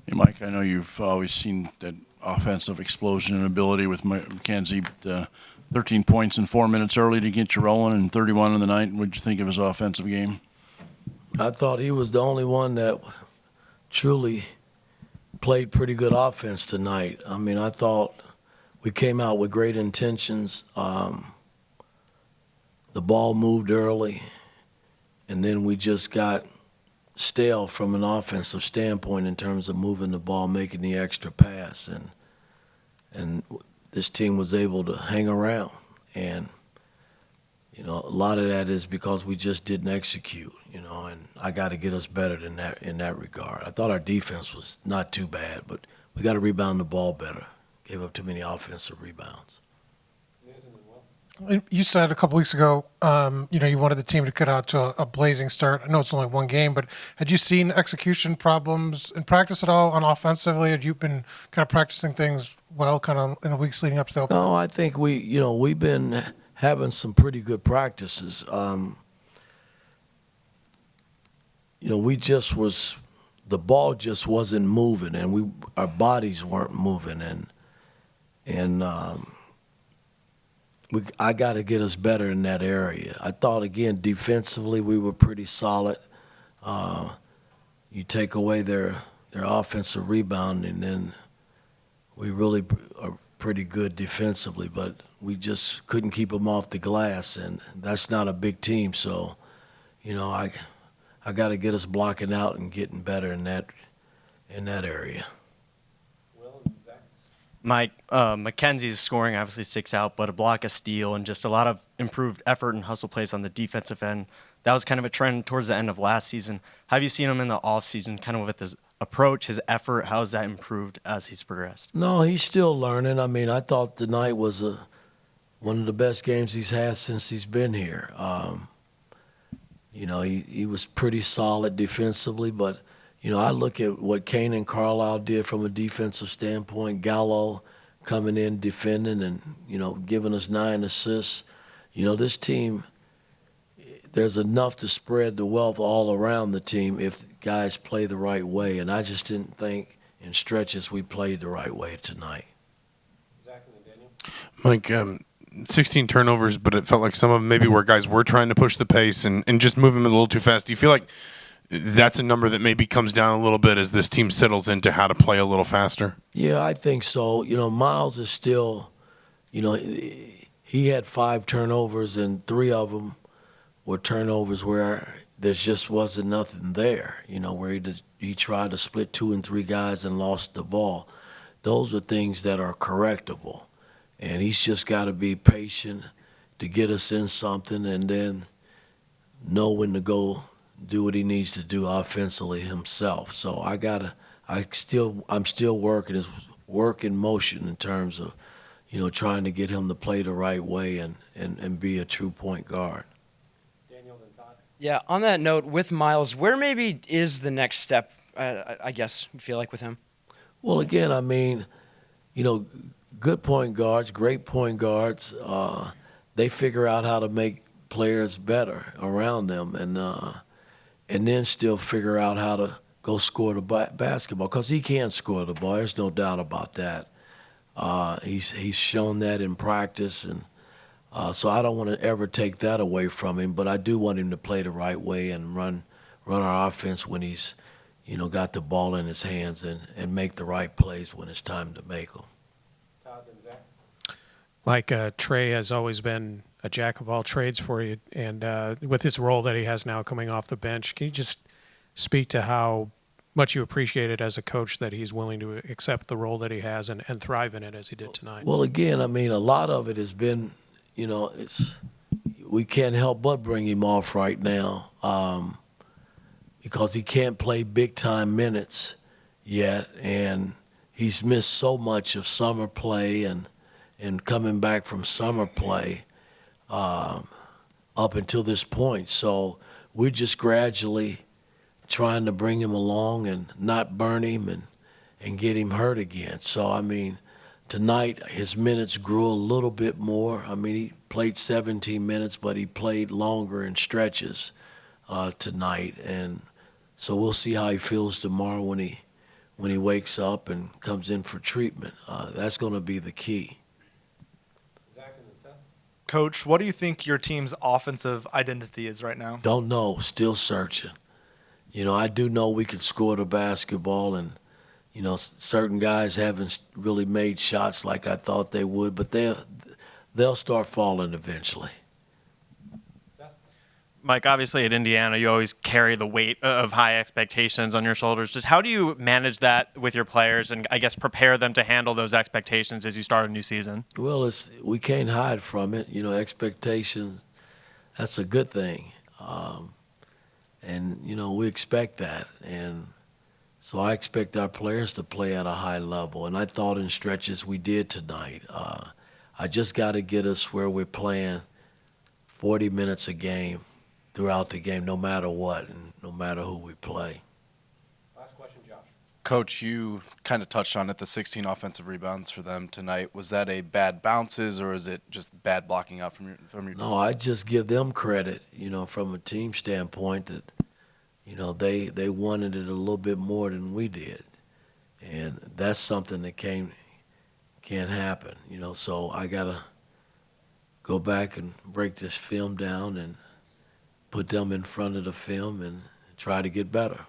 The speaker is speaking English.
Hey, Mike, I know you've always seen that offensive explosion and ability with Mackenzie, but 13 points in 4 minutes early to get you rolling and 31 in the night. What'd you think of his offensive game? I thought he was the only one that truly played pretty good offense tonight. I mean, I thought we came out with great intentions. The ball moved early, and then we just got stale from an offensive standpoint in terms of moving the ball, making the extra pass, and this team was able to hang around. And a lot of that is because we just didn't execute. And I got to get us better than that in that regard. I thought our defense was not too bad, but we got to rebound the ball better. Gave up too many offensive rebounds. You said a couple weeks ago, you wanted the team to get out to a blazing start. I know it's only one game, but had you seen execution problems in practice at all on offensively? Had you been kind of practicing things well, kind of in the weeks leading up to the open? No, I think we've been having some pretty good practices. The ball just wasn't moving, and our bodies weren't moving, and I got to get us better in that area. I thought, again, defensively we were pretty solid. You take away their offensive rebound, and then we really are pretty good defensively, but we just couldn't keep them off the glass, and that's not a big team. So, I got to get us blocking out and getting better in that area. Mike, Mackenzie's scoring obviously sticks out, but a block, a steal, and just a lot of improved effort and hustle plays on the defensive end. That was kind of a trend towards the end of last season. How have you seen him in the offseason, kind of with his approach, his effort? How has that improved as he's progressed? No, he's still learning. I mean, I thought tonight was one of the best games he's had since he's been here. He was pretty solid defensively, but I look at what Kane and Carlisle did from a defensive standpoint. Gallo coming in, defending, and giving us 9 assists. This team, there's enough to spread the wealth all around the team if guys play the right way. And I just didn't think in stretches we played the right way tonight. Mike, 16 turnovers, but it felt like some of them maybe where guys were trying to push the pace and just move them a little too fast. Do you feel like that's a number that maybe comes down a little bit as this team settles into how to play a little faster? Yeah, I think so. Miles is still, he had 5 turnovers, and 3 of them were turnovers where there just wasn't nothing there, where he tried to split 2 and 3 guys and lost the ball. Those are things that are correctable. And he's just got to be patient to get us in something and then know when to go do what he needs to do offensively himself. So I'm still working. It's work in motion in terms of, trying to get him to play the right way and be a true point guard. Yeah, on that note, with Miles, where maybe is the next step, I guess, you feel like with him? Well, again, I mean, good point guards, great point guards, they figure out how to make players better around them and then still figure out how to go score the basketball, because he can score the ball. There's no doubt about that. He's shown that in practice, and so I don't want to ever take that away from him, but I do want him to play the right way and run our offense when he's got the ball in his hands and make the right plays when it's time to make them. Mike, Trey has always been a jack of all trades for you, and with his role that he has now coming off the bench, can you just speak to how much you appreciate it as a coach that he's willing to accept the role that he has and thrive in it as he did tonight? Well, again, I mean, a lot of it has been, we can't help but bring him off right now because he can't play big-time minutes yet, and he's missed so much of summer play and coming back from summer play up until this point. So we're just gradually trying to bring him along and not burn him and get him hurt again. So, I mean, tonight his minutes grew a little bit more. I mean, he played 17 minutes, but he played longer in stretches tonight. And so we'll see how he feels tomorrow when when he wakes up and comes in for treatment. That's going to be the key. Coach, what do you think your team's offensive identity is right now? Don't know. Still searching. I do know we can score the basketball, and certain guys haven't really made shots like I thought they would, but they'll start falling eventually. Mike, obviously at Indiana, you always carry the weight of high expectations on your shoulders. Just how do you manage that with your players and, I guess, prepare them to handle those expectations as you start a new season? Well, we can't hide from it. Expectations, that's a good thing. And we expect that. And so I expect our players to play at a high level. And I thought in stretches we did tonight. I just got to get us where we're playing 40 minutes a game throughout the game, no matter what, and no matter who we play. Coach, you kind of touched on it, the 16 offensive rebounds for them tonight. Was that a bad bounces, or is it just bad blocking out from your No, I just give them credit, from a team standpoint that, they wanted it a little bit more than we did. And that's something that can't happen, so I got to go back and break this film down and put them in front of the film and try to get better.